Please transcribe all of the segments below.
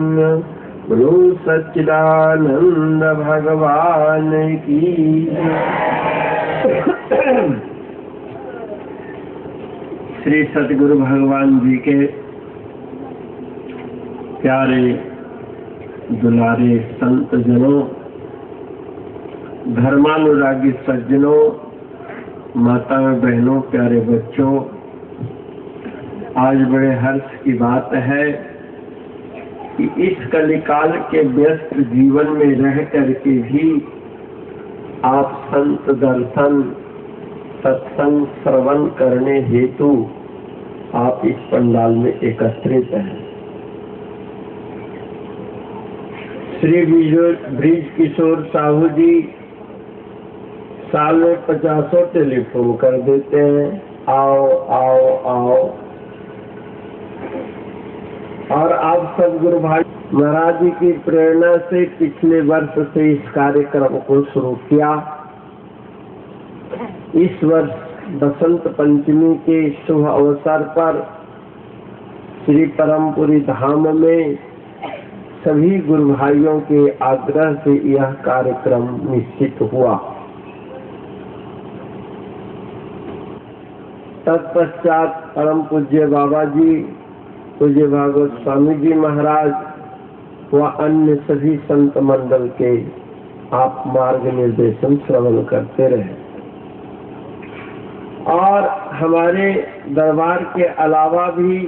गुरु सच्चिदानंद भगवान की। श्री सतगुरु भगवान जी के प्यारे दुलारे संत जनों, धर्मानुरागी सज्जनों, माताओं बहनों, प्यारे बच्चों, आज बड़े हर्ष की बात है कि इस कलिकाल के व्यस्त जीवन में रह करके भी आप संत दर्शन सत्संग श्रवण करने हेतु आप इस पंडाल में एकत्रित हैं। श्री ब्रिज किशोर साहू जी साल में 50 टेलीफोन कर देते हैं, आओ आओ आओ। और आप सदगुरु भाई महाराज जी की प्रेरणा से पिछले वर्ष से इस कार्यक्रम को शुरू किया। इस वर्ष बसंत पंचमी के शुभ अवसर पर श्री परमपुरी धाम में सभी गुरु भाइयों के आग्रह से यह कार्यक्रम निश्चित हुआ। तत्पश्चात परम पूज्य बाबा जी, पूज्य भागवत स्वामी जी महाराज व अन्य सभी संत मंडल के आप मार्ग निर्देशन श्रवण करते रहे। और हमारे दरबार के अलावा भी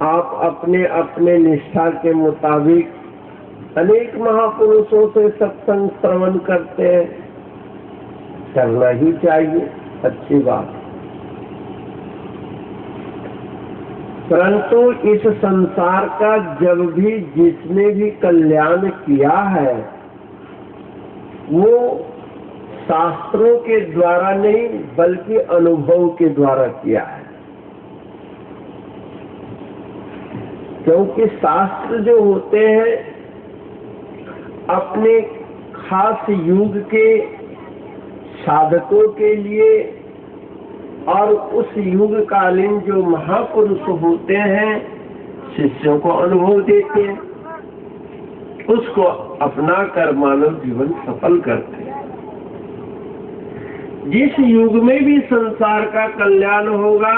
आप अपने अपने निष्ठा के मुताबिक अनेक महापुरुषों से सत्संग श्रवण करते हैं। करना ही चाहिए, अच्छी बात। परंतु इस संसार का जब भी जिसने भी कल्याण किया है वो शास्त्रों के द्वारा नहीं बल्कि अनुभव के द्वारा किया है। क्योंकि शास्त्र जो होते हैं अपने खास युग के साधकों के लिए और उस युग कालीन जो महापुरुष होते हैं शिष्यों को अनुभव देते हैं, उसको अपना कर मानव जीवन सफल करते हैं। जिस युग में भी संसार का कल्याण होगा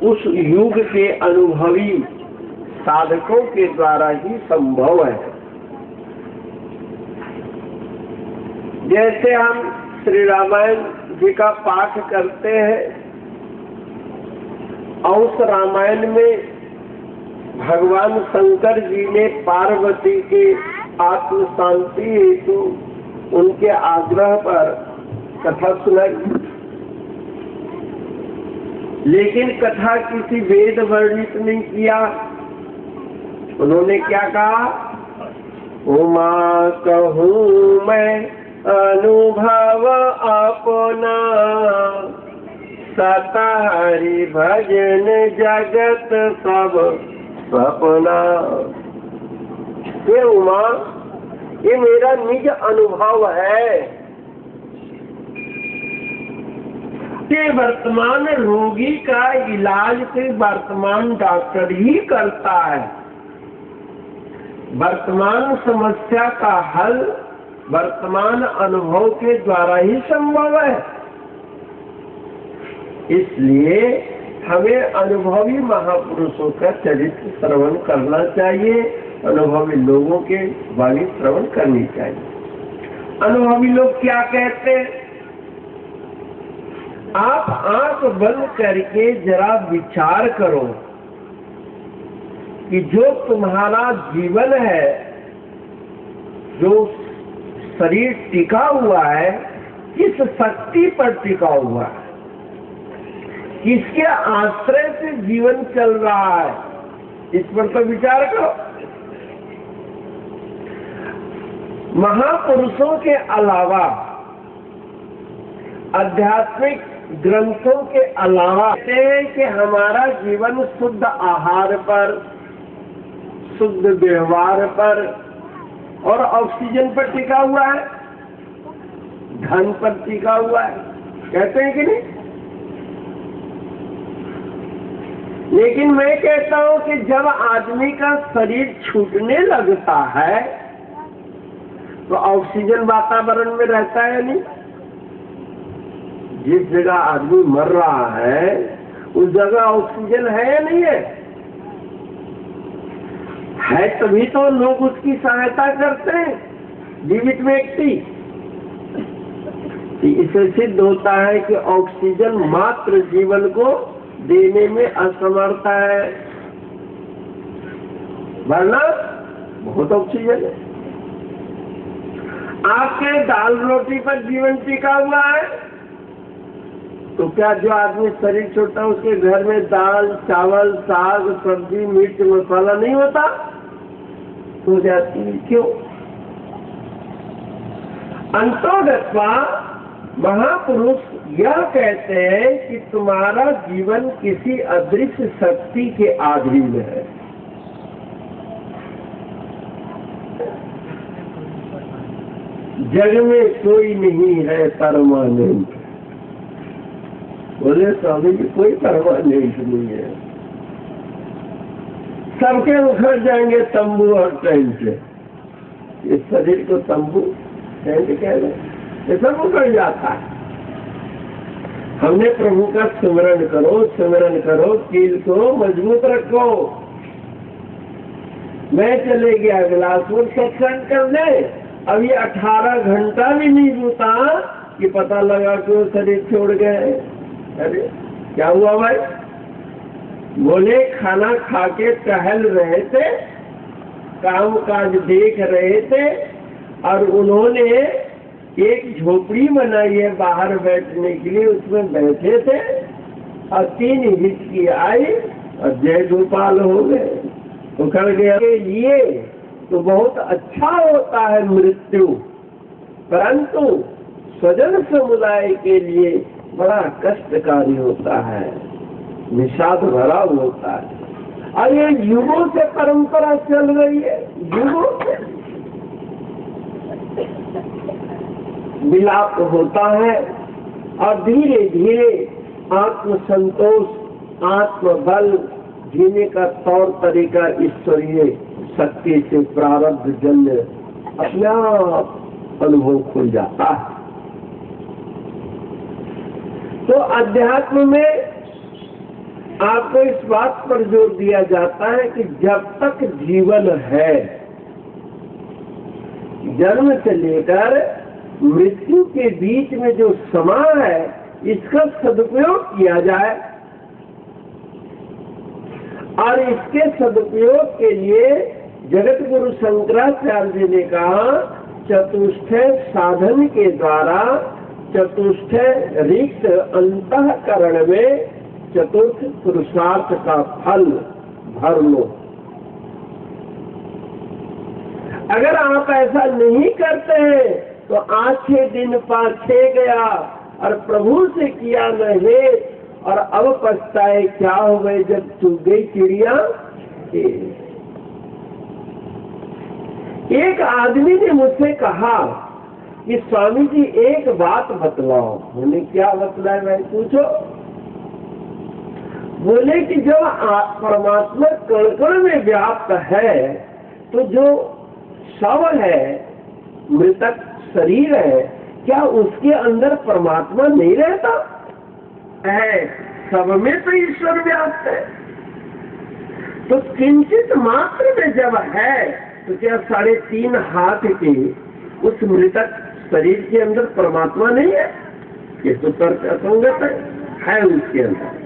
उस युग के अनुभवी साधकों के द्वारा ही संभव है। जैसे हम श्री रामायण जी का पाठ करते हैं और उस रामायण में भगवान शंकर जी ने पार्वती के आत्म शांति हेतु उनके आग्रह पर कथा सुनाई, लेकिन कथा किसी वेद वर्णित नहीं किया। उन्होंने क्या कहा, उमा कहूँ मैं अनुभव अपना, सतारी भजन जगत सब सपना। ये उमा, ये मेरा निज अनुभव है कि वर्तमान रोगी का इलाज से वर्तमान डॉक्टर ही करता है। वर्तमान समस्या का हल वर्तमान अनुभव के द्वारा ही संभव है। इसलिए हमें अनुभवी महापुरुषों का चरित्र श्रवण करना चाहिए, अनुभवी लोगों के वाणी श्रवण करनी चाहिए। अनुभवी लोग क्या कहते हैं, आप आंख बंद करके जरा विचार करो कि जो तुम्हारा जीवन है, जो शरीर टिका हुआ है, किस शक्ति पर टिका हुआ है, किसके आश्रय से जीवन चल रहा है, इस पर तो विचार करो। महापुरुषों के अलावा आध्यात्मिक ग्रंथों के अलावा कहते हैं कि हमारा जीवन शुद्ध आहार पर, शुद्ध व्यवहार पर और ऑक्सीजन पर टिका हुआ है, धन पर टिका हुआ है। कहते हैं कि नहीं? लेकिन मैं कहता हूं कि जब आदमी का शरीर छूटने लगता है तो ऑक्सीजन वातावरण में रहता है नहीं। जिस जगह आदमी मर रहा है उस जगह ऑक्सीजन है या नहीं है? है, तभी तो लोग उसकी सहायता करते हैं, जीवित व्यक्ति। इससे सिद्ध होता है कि ऑक्सीजन मात्र जीवन को देने में असमर्थ है, वरना बहुत ऑक्सीजन है। आपके दाल रोटी पर जीवन टिका हुआ है, तो क्या जो आदमी शरीर छोड़ता है उसके घर में दाल चावल साग सब्जी मिर्च मसाला नहीं होता? हो जाती है। क्यों? अंतोगत्वा महापुरुष यह कहते हैं कि तुम्हारा जीवन किसी अदृश्य शक्ति के अधीन है। जग में कोई नहीं है परमानेंट। बोले स्वामी जी कोई परमानेंट नहीं है, सबके उखड़ जाएंगे तंबू और टेंट। इस शरीर को तंबू टेंट कह रहे, ये सब उखड़ जाता है। हमने प्रभु का सिमरन करो, कील को मजबूत रखो। मैं चले गया बिलासपुर सत्संग करने, अभी 18 घंटा भी नहीं बीता कि पता लगा कि वो शरीर छोड़ गए। अरे क्या हुआ भाई? बोले खाना खा के टहल रहे थे, काम काज देख रहे थे, और उन्होंने एक झोपड़ी बनाई है बाहर बैठने के लिए, उसमें बैठे थे और 3 हिचकी आई और जय गोपाल हो गए, उखड़ गया। ये तो बहुत अच्छा होता है मृत्यु, परंतु स्वजन समुदाय के लिए बड़ा कष्टकारी होता है, निषाद भरा होता है। और ये युगों से परंपरा चल रही है, युगों से विलाप होता है, और धीरे धीरे आत्म संतोष आत्मबल जीने का तौर तरीका ईश्वरीय शक्ति से प्रारब्ध जन्य अपना अनुभव खुल जाता है। तो अध्यात्म में आपको इस बात पर जोर दिया जाता है कि जब तक जीवन है, जन्म से लेकर मृत्यु के बीच में जो समय है, इसका सदुपयोग किया जाए। और इसके सदुपयोग के लिए जगत गुरु शंकराचार्य जी ने कहा, चतुष्ट साधन के द्वारा चतुष्ट रिक्त अंतःकरण में चतुर्थ पुरुषार्थ का फल भर लो। अगर आप ऐसा नहीं करते हैं तो आछे दिन पाछे गया और प्रभु से किया नहीं, और अब पछताए क्या हो गए जब चुग गई चिड़िया। एक आदमी ने मुझसे कहा कि स्वामी जी एक बात बतलाओ। मैंने क्या बतलाया भाई? पूछो। बोले कि जब परमात्मा कण कण में व्याप्त है, तो जो शव है, मृतक शरीर है, क्या उसके अंदर परमात्मा नहीं रहता है? सब में तो ईश्वर व्याप्त है। तो किंचित मात्र में जब है, तो क्या 3.5 हाथ के उस मृतक शरीर के अंदर परमात्मा नहीं है? ये तो तर्क असंगत है उसके अंदर।